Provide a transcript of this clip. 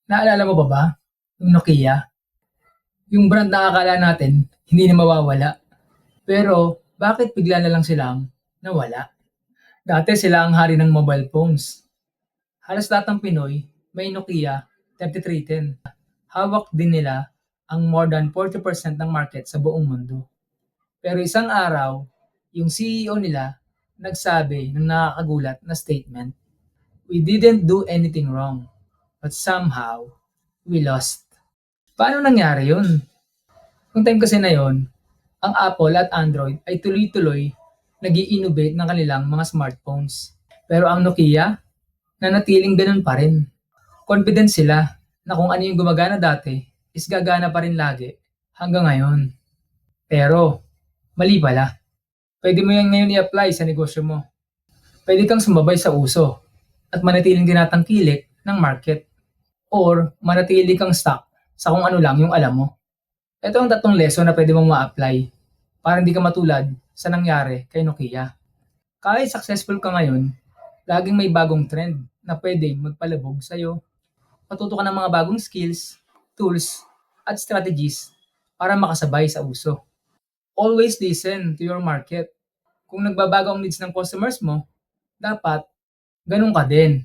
Naalala mo pa ba yung Nokia? Yung brand na akala natin hindi na mawawala. Pero bakit bigla na lang silang nawala? Dati sila ang hari ng mobile phones. Halos lahat ng Pinoy may Nokia 3310. Hawak din nila ang more than 40% ng market sa buong mundo. Pero isang araw, yung CEO nila nagsabi ng nakakagulat na statement, "We didn't do anything wrong, but somehow we lost." Paano nangyari yun? Yung time kasi na yon, ang Apple at Android ay tuloy-tuloy nag innovate ng kanilang mga smartphones. Pero ang Nokia, nanatiling ganun pa rin. Confident sila na kung ano yung gumagana dati is gagana pa rin lagi hanggang ngayon. Pero, mali pala. Pwede mo yan ngayon i-apply sa negosyo mo. Pwede kang sumabay sa uso at manatiling tinatangkilik ng market or manatili kang stuck sa kung ano lang yung alam mo. Ito ang tatlong lesson na pwede mong ma-apply para hindi ka matulad sa nangyari kay Nokia. Kahit successful ka ngayon, laging may bagong trend na pwedeng magpalabog sa'yo. Matuto ka ng mga bagong skills, tools, at strategies para makasabay sa uso. Always listen to your market. Kung nagbabago ang needs ng customers mo, dapat ganun ka din.